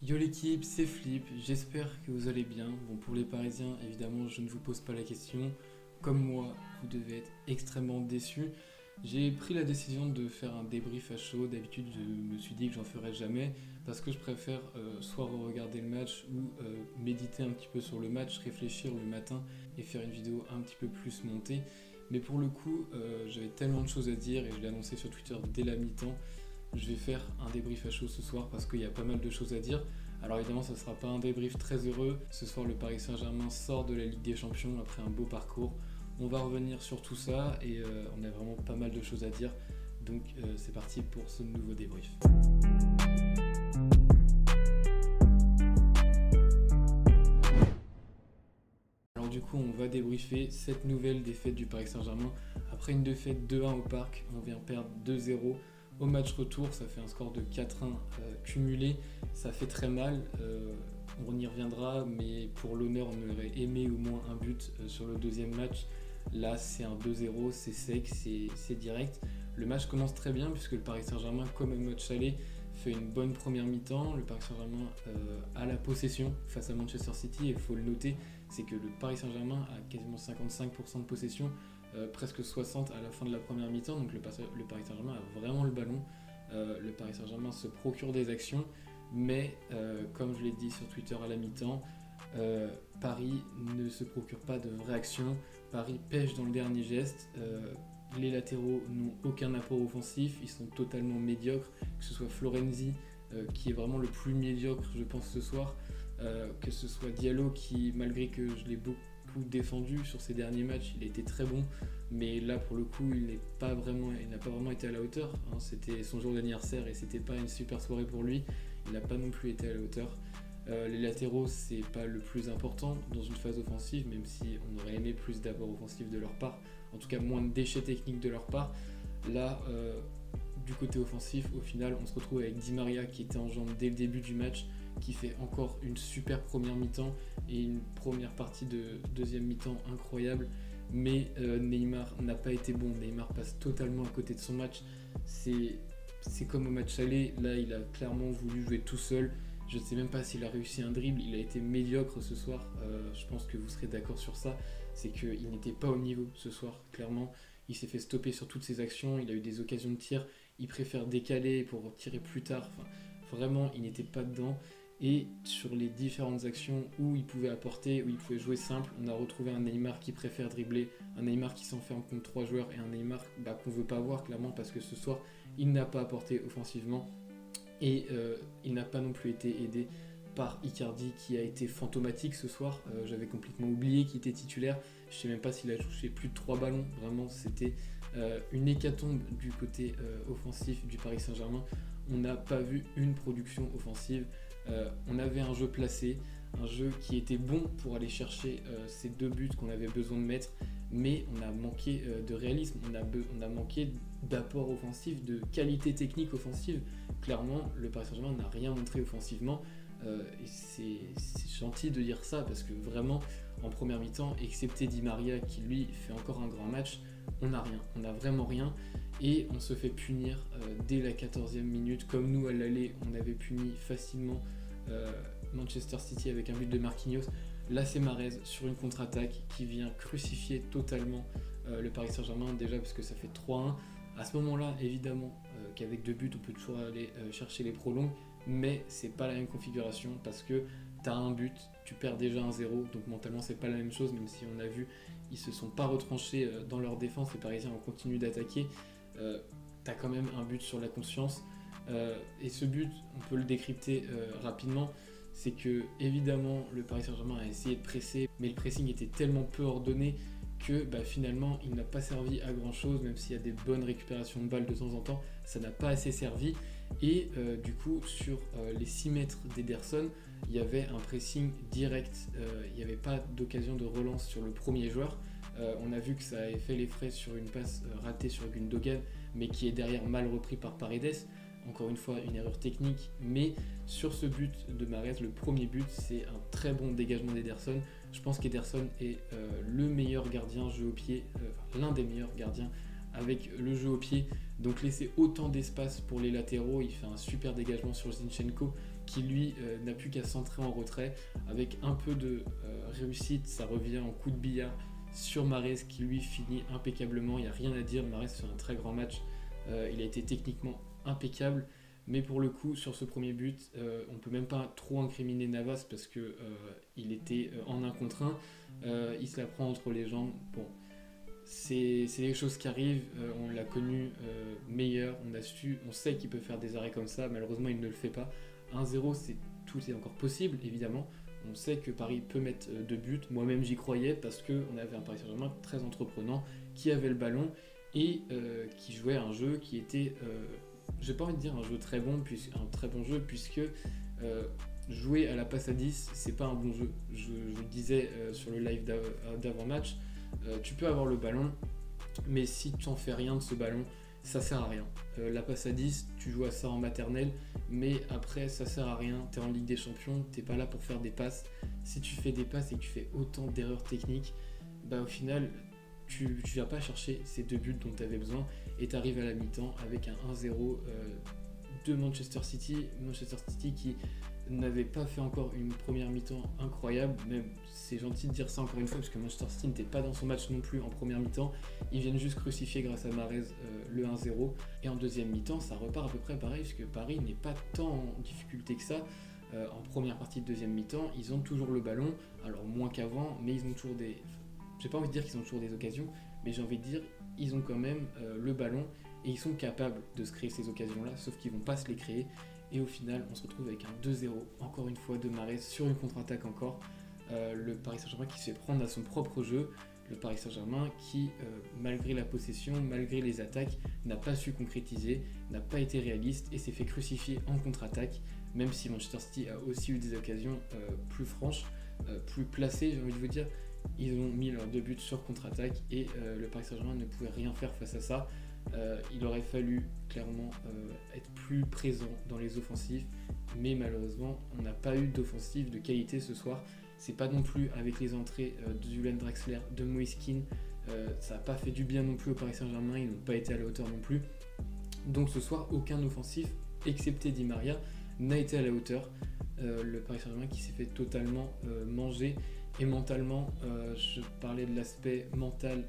Yo l'équipe, c'est Flip, j'espère que vous allez bien. Bon, pour les Parisiens, évidemment, je ne vous pose pas la question. Comme moi, vous devez être extrêmement déçus. J'ai pris la décision de faire un débrief à chaud. D'habitude, je me suis dit que j'en ferais jamais parce que je préfère soit re-regarder le match ou méditer un petit peu sur le match, réfléchir le matin et faire une vidéo un petit peu plus montée. Mais pour le coup, j'avais tellement de choses à dire et je l'ai annoncé sur Twitter dès la mi-temps. Je vais faire un débrief à chaud ce soir parce qu'il y a pas mal de choses à dire. Alors évidemment, ça ne sera pas un débrief très heureux. Ce soir, le Paris Saint-Germain sort de la Ligue des Champions après un beau parcours. On va revenir sur tout ça et on a vraiment pas mal de choses à dire. Donc c'est parti pour ce nouveau débrief. Alors du coup, on va débriefer cette nouvelle défaite du Paris Saint-Germain. Après une défaite 2-1 au Parc, on vient perdre 2-0. Au match retour, ça fait un score de 4-1 cumulé, ça fait très mal, on y reviendra, mais pour l'honneur, on aurait aimé au moins un but sur le deuxième match. Là, c'est un 2-0, c'est sec, c'est direct. Le match commence très bien puisque le Paris Saint-Germain, comme au match aller, fait une bonne première mi-temps. Le Paris Saint-Germain a la possession face à Manchester City et il faut le noter, c'est que le Paris Saint-Germain a quasiment 55% de possession. Presque 60 à la fin de la première mi-temps, donc le Paris Saint-Germain a vraiment le ballon. Le Paris Saint-Germain se procure des actions, mais comme je l'ai dit sur Twitter à la mi-temps, Paris ne se procure pas de vraies actions. Paris pêche dans le dernier geste. Les latéraux n'ont aucun apport offensif, ils sont totalement médiocres, que ce soit Florenzi qui est vraiment le plus médiocre je pense ce soir, que ce soit Diallo qui, malgré que je l'ai beaucoup défendu sur ces derniers matchs, il a été très bon, mais là pour le coup il n'a pas vraiment été à la hauteur, hein. C'était son jour d'anniversaire et c'était pas une super soirée pour lui, il n'a pas non plus été à la hauteur. Les latéraux, c'est pas le plus important dans une phase offensive, même si on aurait aimé plus d'apports offensifs de leur part, en tout cas moins de déchets techniques de leur part. Là, du côté offensif, au final, on se retrouve avec Di Maria qui était en jambes dès le début du match, qui fait encore une super première mi-temps et une première partie de deuxième mi-temps incroyable. Mais Neymar n'a pas été bon, Neymar passe totalement à côté de son match. C'est comme au match aller, là il a clairement voulu jouer tout seul. Je ne sais même pas s'il a réussi un dribble, il a été médiocre ce soir, je pense que vous serez d'accord sur ça, c'est qu'il n'était pas au niveau ce soir, clairement. Il s'est fait stopper sur toutes ses actions, il a eu des occasions de tir, il préfère décaler pour tirer plus tard, enfin, vraiment il n'était pas dedans. Et sur les différentes actions où il pouvait apporter, où il pouvait jouer simple, on a retrouvé un Neymar qui préfère dribbler, un Neymar qui s'enferme contre 3 joueurs et un Neymar qu'on ne veut pas voir clairement parce que ce soir il n'a pas apporté offensivement. Et il n'a pas non plus été aidé par Icardi qui a été fantomatique ce soir. J'avais complètement oublié qu'il était titulaire. Je ne sais même pas s'il a touché plus de 3 ballons. Vraiment, c'était une hécatombe du côté offensif du Paris Saint-Germain. On n'a pas vu une production offensive. On avait un jeu placé, un jeu qui était bon pour aller chercher ces 2 buts qu'on avait besoin de mettre. Mais on a manqué de réalisme, on a manqué d'apport offensif, de qualité technique offensive. Clairement, le Paris Saint-Germain n'a rien montré offensivement. Et c'est gentil de dire ça parce que vraiment, en première mi-temps, excepté Di Maria qui lui fait encore un grand match, on n'a rien, on n'a vraiment rien. Et on se fait punir dès la 14e minute. Comme nous à l'aller, on avait puni facilement Manchester City avec un but de Marquinhos. Là c'est Mahrez sur une contre-attaque qui vient crucifier totalement le Paris Saint-Germain, déjà parce que ça fait 3-1. À ce moment-là, évidemment, qu'avec 2 buts, on peut toujours aller chercher les prolongs, mais c'est pas la même configuration parce que tu as un but, tu perds déjà 1-0, donc mentalement c'est pas la même chose, même si on a vu, ils se sont pas retranchés dans leur défense, les Parisiens ont continué d'attaquer. Tu as quand même un but sur la conscience, et ce but, on peut le décrypter rapidement. C'est que évidemment le Paris Saint-Germain a essayé de presser, mais le pressing était tellement peu ordonné que finalement il n'a pas servi à grand chose, même s'il y a des bonnes récupérations de balles de temps en temps, ça n'a pas assez servi. Et du coup sur les 6 mètres d'Ederson, il y avait un pressing direct, il n'y avait pas d'occasion de relance sur le premier joueur. On a vu que ça avait fait les frais sur une passe ratée sur Gundogan, mais qui est derrière mal repris par Paredes. Encore une fois, une erreur technique, mais sur ce but de Mahrez, le premier but, c'est un très bon dégagement d'Ederson. Je pense qu'Ederson est le meilleur gardien jeu au pied, l'un des meilleurs gardiens avec le jeu au pied. Donc laisser autant d'espace pour les latéraux, il fait un super dégagement sur Zinchenko qui lui n'a plus qu'à centrer en retrait. Avec un peu de réussite, ça revient en coup de billard sur Mahrez qui lui finit impeccablement. Il n'y a rien à dire, Mahrez fait un très grand match. Il a été techniquement impeccable. Mais pour le coup, sur ce premier but, on ne peut même pas trop incriminer Navas parce qu'il était en 1 contre 1. Il se la prend entre les jambes. Bon, c'est des choses qui arrivent. On l'a connu meilleur. On sait qu'il peut faire des arrêts comme ça. Malheureusement, il ne le fait pas. 1-0, tout est encore possible, évidemment. On sait que Paris peut mettre 2 buts. Moi-même, j'y croyais parce qu'on avait un Paris Saint-Germain très entreprenant qui avait le ballon et qui jouait un jeu qui était... j'ai pas envie de dire un jeu très bon, un très bon jeu, puisque jouer à la passe à 10, c'est pas un bon jeu. Je le disais sur le live d'avant-match, tu peux avoir le ballon, mais si tu n'en fais rien de ce ballon, ça sert à rien. La passe à 10, tu joues à ça en maternelle, mais après ça sert à rien. Tu es en Ligue des Champions, t'es pas là pour faire des passes. Si tu fais des passes et que tu fais autant d'erreurs techniques, bah au final, tu vas pas chercher ces 2 buts dont tu avais besoin et tu arrives à la mi-temps avec un 1-0 de Manchester City qui n'avait pas fait encore une première mi-temps incroyable. Même c'est gentil de dire ça encore une fois parce que Manchester City n'était pas dans son match non plus en première mi-temps. Ils viennent juste crucifier grâce à Mahrez le 1-0 et en deuxième mi-temps ça repart à peu près pareil parce que Paris n'est pas tant en difficulté que ça. En première partie de deuxième mi-temps, ils ont toujours le ballon, alors moins qu'avant, mais ils ont toujours des... J'ai pas envie de dire qu'ils ont toujours des occasions, mais j'ai envie de dire ils ont quand même le ballon et ils sont capables de se créer ces occasions-là, sauf qu'ils vont pas se les créer. Et au final, on se retrouve avec un 2-0, encore une fois, de Mahrez sur une contre-attaque encore. Le Paris Saint-Germain qui se fait prendre à son propre jeu. Le Paris Saint-Germain qui, malgré la possession, malgré les attaques, n'a pas su concrétiser, n'a pas été réaliste et s'est fait crucifier en contre-attaque, même si Manchester City a aussi eu des occasions plus franches, plus placées, j'ai envie de vous dire. Ils ont mis leurs 2 buts sur contre-attaque et le Paris Saint-Germain ne pouvait rien faire face à ça. Il aurait fallu clairement être plus présent dans les offensifs, mais malheureusement on n'a pas eu d'offensive de qualité ce soir. C'est pas non plus avec les entrées de Julian Draxler, de Moise Kean, ça n'a pas fait du bien non plus au Paris Saint-Germain, ils n'ont pas été à la hauteur non plus. Donc ce soir aucun offensif, excepté Di Maria, n'a été à la hauteur. Le Paris Saint-Germain qui s'est fait totalement manger. Et mentalement, je parlais de l'aspect mental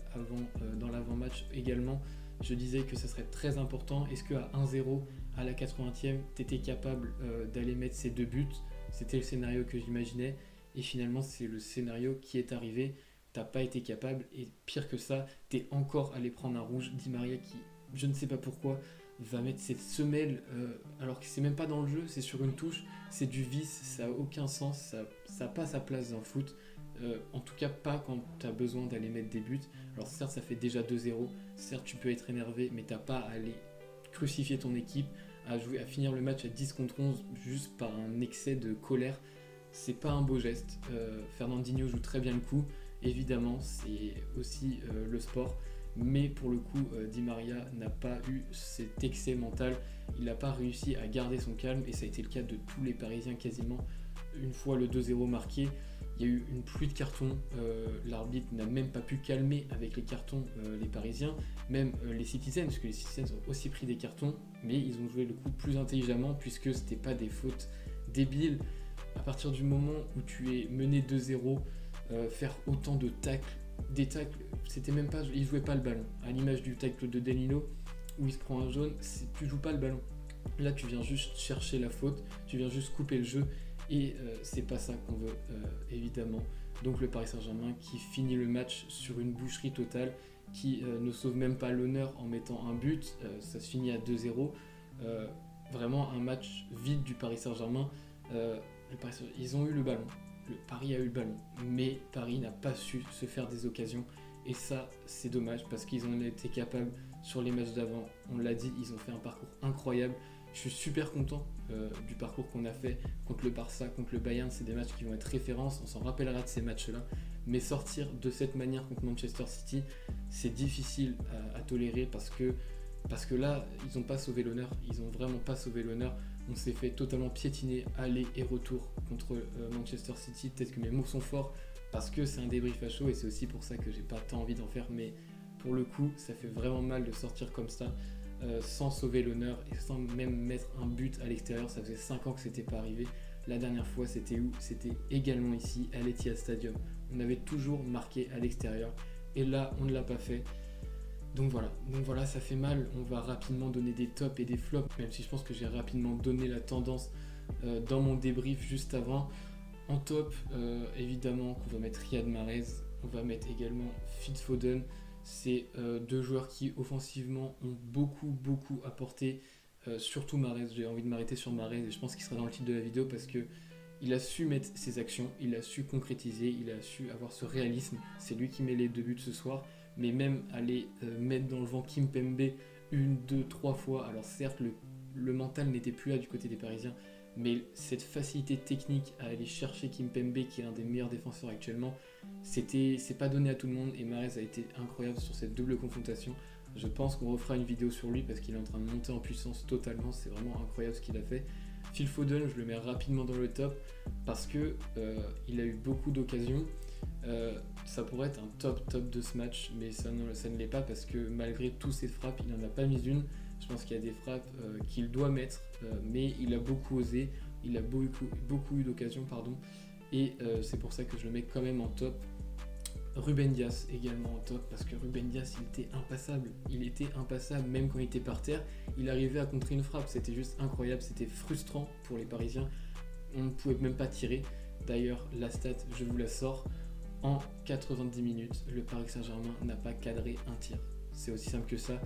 dans l'avant-match également. Je disais que ça serait très important. Est-ce qu'à 1-0 à la 80e, tu étais capable d'aller mettre ces 2 buts? C'était le scénario que j'imaginais. Et finalement, c'est le scénario qui est arrivé. T'as pas été capable. Et pire que ça, t'es encore allé prendre un rouge. Di Maria qui, je ne sais pas pourquoi, va mettre cette semelle alors que c'est même pas dans le jeu, c'est sur une touche. C'est du vice, ça n'a aucun sens. Ça n'a pas sa place dans le foot. En tout cas pas quand tu as besoin d'aller mettre des buts. Alors certes ça fait déjà 2-0, certes tu peux être énervé, mais t'as pas à aller crucifier ton équipe, à finir le match à 10 contre 11 juste par un excès de colère. C'est pas un beau geste. Fernandinho joue très bien le coup, évidemment c'est aussi le sport, mais pour le coup Di Maria n'a pas eu cet excès mental, il n'a pas réussi à garder son calme et ça a été le cas de tous les Parisiens quasiment. Une fois le 2-0 marqué, il y a eu une pluie de cartons, l'arbitre n'a même pas pu calmer avec les cartons les Parisiens, même les Citizens, parce que les Citizens ont aussi pris des cartons, mais ils ont joué le coup plus intelligemment puisque c'était pas des fautes débiles. À partir du moment où tu es mené 2-0, faire autant de tacles, des tacles, c'était même pas, il jouait pas le ballon, à l'image du tacle de Danilo où il se prend un jaune, tu joues pas le ballon. Là tu viens juste chercher la faute, tu viens juste couper le jeu. Et c'est pas ça qu'on veut, évidemment. Donc le Paris Saint-Germain qui finit le match sur une boucherie totale, qui ne sauve même pas l'honneur en mettant un but, ça se finit à 2-0. Vraiment un match vide du Paris Saint-Germain. Ils ont eu le ballon, le Paris a eu le ballon, mais Paris n'a pas su se faire des occasions. Et ça, c'est dommage parce qu'ils en ont été capables sur les matchs d'avant. On l'a dit, ils ont fait un parcours incroyable. Je suis super content du parcours qu'on a fait contre le Barça, contre le Bayern. C'est des matchs qui vont être références, on s'en rappellera de ces matchs-là. Mais sortir de cette manière contre Manchester City, c'est difficile à tolérer parce que là, ils n'ont pas sauvé l'honneur. Ils n'ont vraiment pas sauvé l'honneur. On s'est fait totalement piétiner aller et retour contre Manchester City. Peut-être que mes mots sont forts parce que c'est un débrief à chaud et c'est aussi pour ça que j'ai pas tant envie d'en faire. Mais pour le coup, ça fait vraiment mal de sortir comme ça. sans sauver l'honneur et sans même mettre un but à l'extérieur. Ça faisait 5 ans que c'était pas arrivé. La dernière fois, c'était où? C'était également ici, à l'Etihad Stadium. On avait toujours marqué à l'extérieur. Et là, on ne l'a pas fait. Donc voilà, ça fait mal. On va rapidement donner des tops et des flops, même si je pense que j'ai rapidement donné la tendance dans mon débrief juste avant. En top, évidemment, qu'on va mettre Riyad Mahrez. On va mettre également Phil Foden. C'est deux joueurs qui, offensivement, ont beaucoup apporté. Surtout Mahrez, j'ai envie de m'arrêter sur Mahrez et je pense qu'il sera dans le titre de la vidéo parce que il a su mettre ses actions, il a su concrétiser, il a su avoir ce réalisme. C'est lui qui met les 2 buts ce soir, mais même aller mettre dans le vent Kimpembe 1, 2, 3 fois. Alors certes, le mental n'était plus là du côté des Parisiens, mais cette facilité technique à aller chercher Kimpembe, qui est l'un des meilleurs défenseurs actuellement, c'est pas donné à tout le monde et Mahrez a été incroyable sur cette double confrontation. Je pense qu'on refera une vidéo sur lui parce qu'il est en train de monter en puissance totalement, c'est vraiment incroyable ce qu'il a fait. Phil Foden, je le mets rapidement dans le top parce que il a eu beaucoup d'occasions. Ça pourrait être un top de ce match, mais ça ne l'est pas parce que malgré tous ses frappes, il n'en a pas mis une. Je pense qu'il y a des frappes qu'il doit mettre, mais il a beaucoup osé, il a beaucoup eu d'occasions, et c'est pour ça que je le mets quand même en top. Ruben Dias également en top parce que Ruben Dias il était impassable même quand il était par terre, il arrivait à contrer une frappe, c'était juste incroyable, c'était frustrant pour les Parisiens, on ne pouvait même pas tirer. D'ailleurs la stat, je vous la sors, en 90 minutes le Paris Saint-Germain n'a pas cadré un tir, c'est aussi simple que ça.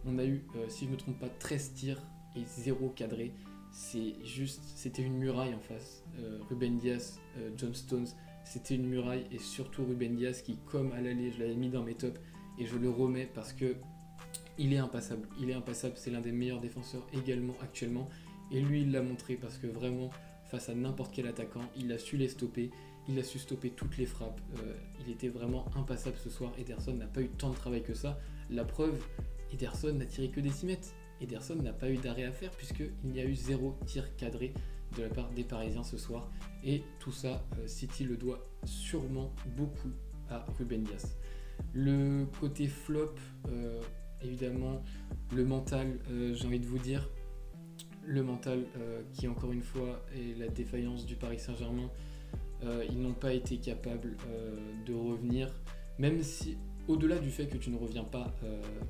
On a eu, si je ne me trompe pas, 13 tirs et 0 cadré, c'était une muraille en face. Ruben Dias, John Stones, c'était une muraille, et surtout Ruben Dias qui, comme à l'aller, je l'avais mis dans mes tops et je le remets parce que il est impassable, c'est l'un des meilleurs défenseurs également actuellement, et lui il l'a montré parce que vraiment face à n'importe quel attaquant il a su les stopper, il a su stopper toutes les frappes, il était vraiment impassable ce soir. Ederson n'a pas eu tant de travail que ça, la preuve, Ederson n'a tiré que des 6 mètres, Ederson n'a pas eu d'arrêt à faire puisqu'il y a eu 0 tir cadré de la part des Parisiens ce soir, et tout ça, City le doit sûrement beaucoup à Ruben Dias. Le côté flop, évidemment, le mental, j'ai envie de vous dire, le mental qui encore une fois est la défaillance du Paris Saint-Germain. Ils n'ont pas été capables de revenir, même si, au-delà du fait que tu ne reviens pas,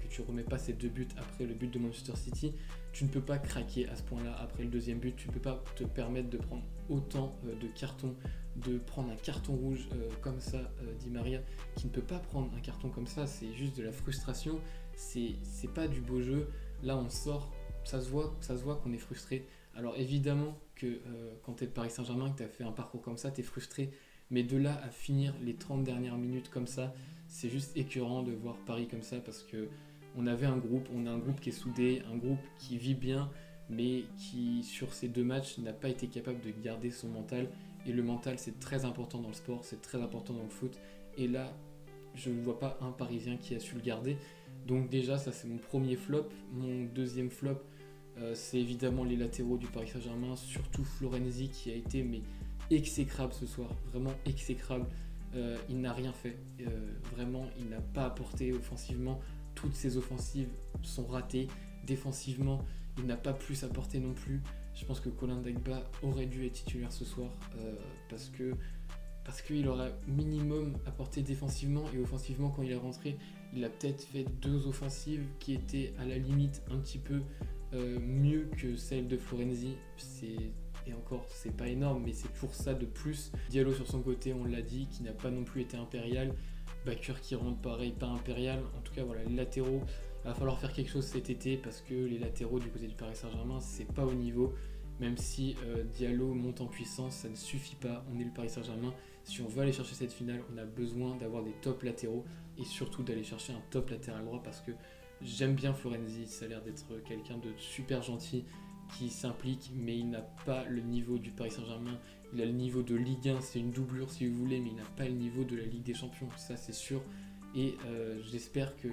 que tu remets pas ces 2 buts après le but de Manchester City, tu ne peux pas craquer à ce point-là après le deuxième but, tu ne peux pas te permettre de prendre autant de cartons, de prendre un carton rouge comme ça, Di Maria, qui ne peut pas prendre un carton comme ça, c'est juste de la frustration, c'est pas du beau jeu. Là on sort, ça se voit qu'on est frustré. Alors évidemment que quand tu es le Paris Saint-Germain, que tu as fait un parcours comme ça, tu es frustré, mais de là à finir les 30 dernières minutes comme ça, c'est juste écœurant de voir Paris comme ça, parce que on a un groupe qui est soudé, un groupe qui vit bien, mais qui sur ces 2 matchs n'a pas été capable de garder son mental, et le mental c'est très important dans le sport, c'est très important dans le foot, et là je ne vois pas un Parisien qui a su le garder. Donc déjà ça c'est mon premier flop. Mon deuxième flop, c'est évidemment les latéraux du Paris Saint-Germain, surtout Florenzi qui a été exécrable ce soir, vraiment exécrable. Il n'a rien fait, vraiment il n'a pas apporté offensivement, toutes ses offensives sont ratées, défensivement il n'a pas plus apporté non plus. Je pense que Colin Dagba aurait dû être titulaire ce soir, parce qu'il aurait minimum apporté défensivement, et offensivement quand il est rentré il a peut-être fait 2 offensives qui étaient à la limite un petit peu mieux que celle de Florenzi, et encore c'est pas énorme, mais c'est pour ça de plus. Diallo sur son côté, on l'a dit, qui n'a pas non plus été impérial, Bakker qui rentre pareil, pas impérial. En tout cas voilà, les latéraux, il va falloir faire quelque chose cet été, parce que les latéraux du côté du Paris Saint-Germain c'est pas au niveau. Même si Diallo monte en puissance, ça ne suffit pas, on est le Paris Saint-Germain. Si on veut aller chercher cette finale, on a besoin d'avoir des top latéraux, et surtout d'aller chercher un top latéral droit, parce que j'aime bien Florenzi, ça a l'air d'être quelqu'un de super gentil, qui s'implique, mais il n'a pas le niveau du Paris Saint-Germain. Il a le niveau de Ligue 1, c'est une doublure si vous voulez, mais il n'a pas le niveau de la Ligue des Champions, ça c'est sûr. Et j'espère que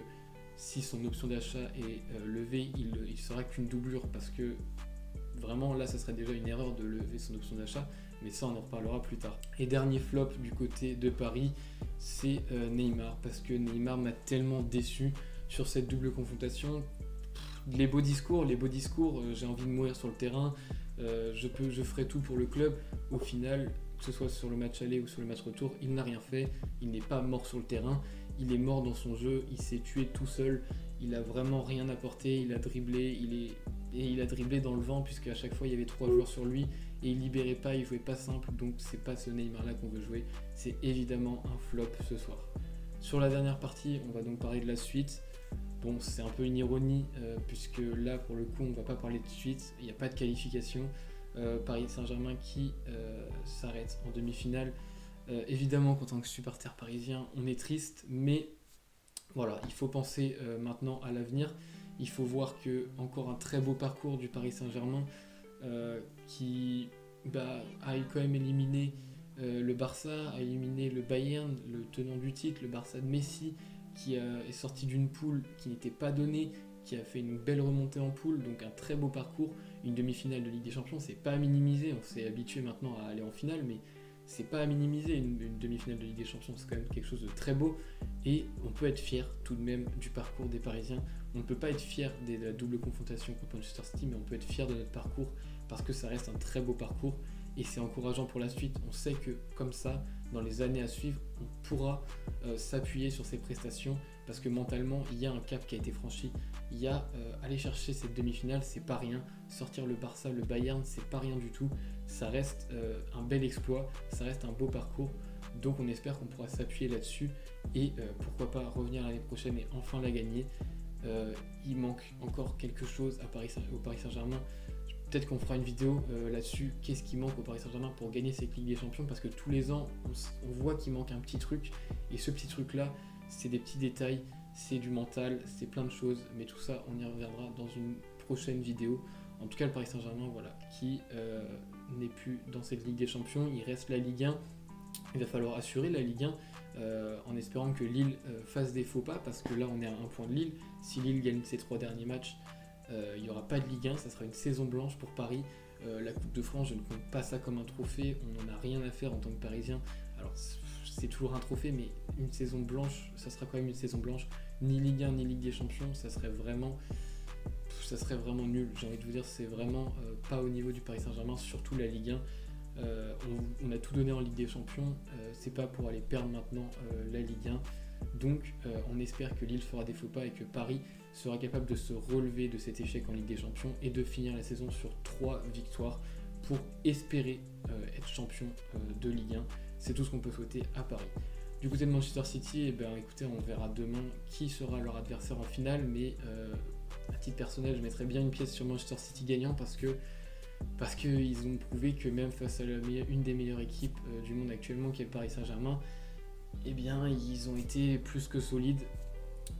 si son option d'achat est levée, il sera qu'une doublure, parce que vraiment là ça serait déjà une erreur de lever son option d'achat, mais ça on en reparlera plus tard. Et dernier flop du côté de Paris, c'est Neymar, parce que Neymar m'a tellement déçu sur cette double confrontation. les beaux discours, j'ai envie de mourir sur le terrain, je ferai tout pour le club. Au final, que ce soit sur le match aller ou sur le match retour, il n'a rien fait, il n'est pas mort sur le terrain, il est mort dans son jeu, il s'est tué tout seul, il a vraiment rien apporté, il a dribblé, il a dribblé dans le vent puisque à chaque fois il y avait 3 joueurs sur lui et il libérait pas, il jouait pas simple, donc c'est pas ce Neymar là qu'on veut jouer, c'est évidemment un flop ce soir. Sur la dernière partie, on va donc parler de la suite. Bon, c'est un peu une ironie puisque là pour le coup on va pas parler de suite, il n'y a pas de qualification. Paris Saint-Germain qui s'arrête en demi-finale. Évidemment qu'en tant que supporter parisien on est triste, mais voilà, il faut penser maintenant à l'avenir. Il faut voir que encore un très beau parcours du Paris Saint-Germain qui a quand même éliminé le Barça, a éliminé le Bayern, le tenant du titre, le Barça de Messi, qui est sorti d'une poule qui n'était pas donnée, qui a fait une belle remontée en poule, donc un très beau parcours. Une demi-finale de Ligue des Champions, c'est pas à minimiser, on s'est habitué maintenant à aller en finale, mais c'est pas à minimiser une demi-finale de Ligue des Champions, c'est quand même quelque chose de très beau, et on peut être fier tout de même du parcours des Parisiens. On ne peut pas être fier de la double confrontation contre Manchester City, mais on peut être fier de notre parcours, parce que ça reste un très beau parcours, et c'est encourageant pour la suite. On sait que comme ça, dans les années à suivre, on pourra s'appuyer sur ces prestations, parce que mentalement, il y a un cap qui a été franchi. Il y a aller chercher cette demi-finale, c'est pas rien. Sortir le Barça, le Bayern, c'est pas rien du tout. Ça reste un bel exploit, ça reste un beau parcours. Donc on espère qu'on pourra s'appuyer là-dessus et pourquoi pas revenir l'année prochaine et enfin la gagner. Il manque encore quelque chose au Paris Saint-Germain. Peut-être qu'on fera une vidéo là-dessus, qu'est-ce qui manque au Paris Saint-Germain pour gagner cette Ligue des Champions, parce que tous les ans, on voit qu'il manque un petit truc, et ce petit truc-là, c'est des petits détails, c'est du mental, c'est plein de choses, mais tout ça, on y reviendra dans une prochaine vidéo. En tout cas, le Paris Saint-Germain, voilà, qui n'est plus dans cette Ligue des Champions, il reste la Ligue 1, il va falloir assurer la Ligue 1, en espérant que Lille fasse des faux pas, parce que là, on est à un point de Lille. Si Lille gagne ses 3 derniers matchs, il n'y aura pas de Ligue 1, ça sera une saison blanche pour Paris. La Coupe de France, je ne compte pas ça comme un trophée, on n'en a rien à faire en tant que Parisien. Alors c'est toujours un trophée, mais une saison blanche, ça sera quand même une saison blanche. Ni Ligue 1 ni Ligue des Champions, ça serait vraiment nul. J'ai envie de vous dire, c'est vraiment pas au niveau du Paris Saint-Germain, surtout la Ligue 1. On a tout donné en Ligue des Champions, c'est pas pour aller perdre maintenant la Ligue 1. Donc on espère que Lille fera des faux pas et que Paris sera capable de se relever de cet échec en Ligue des Champions et de finir la saison sur 3 victoires pour espérer être champion de Ligue 1. C'est tout ce qu'on peut souhaiter à Paris. Du côté de Manchester City, écoutez, on verra demain qui sera leur adversaire en finale, mais à titre personnel, je mettrais bien une pièce sur Manchester City gagnant parce qu'ils ont prouvé que même face à une des meilleures équipes du monde actuellement, qui est le Paris Saint-Germain, ils ont été plus que solides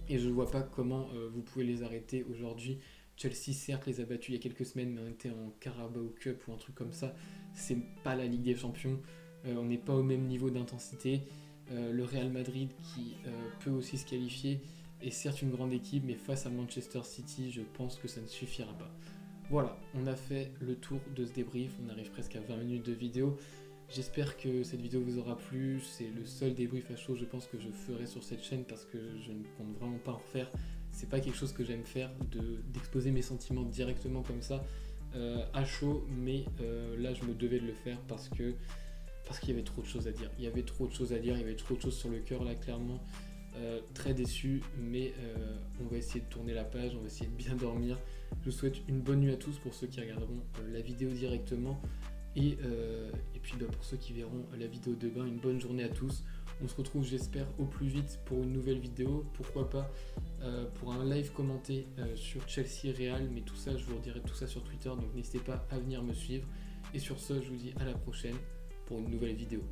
et je ne vois pas comment vous pouvez les arrêter aujourd'hui. Chelsea, certes, les a battus il y a quelques semaines, mais on était en Carabao Cup ou un truc comme ça. C'est pas la Ligue des Champions, on n'est pas au même niveau d'intensité. Le Real Madrid qui peut aussi se qualifier est certes une grande équipe, mais face à Manchester City, je pense que ça ne suffira pas. Voilà, on a fait le tour de ce débrief, on arrive presque à 20 minutes de vidéo. J'espère que cette vidéo vous aura plu, c'est le seul débrief à chaud je pense que je ferai sur cette chaîne parce que je ne compte vraiment pas en refaire. C'est pas quelque chose que j'aime faire, d'exposer mes sentiments directement comme ça à chaud, mais là je me devais de le faire parce qu'il y avait trop de choses à dire. Il y avait trop de choses sur le cœur là clairement. Très déçu, mais on va essayer de tourner la page, on va essayer de bien dormir. Je vous souhaite une bonne nuit à tous pour ceux qui regarderont la vidéo directement et puis pour ceux qui verront la vidéo de demain, une bonne journée à tous. On se retrouve j'espère au plus vite pour une nouvelle vidéo, pourquoi pas pour un live commenté sur Chelsea Real, mais tout ça je vous redirai tout ça sur Twitter, donc n'hésitez pas à venir me suivre et sur ce je vous dis à la prochaine pour une nouvelle vidéo.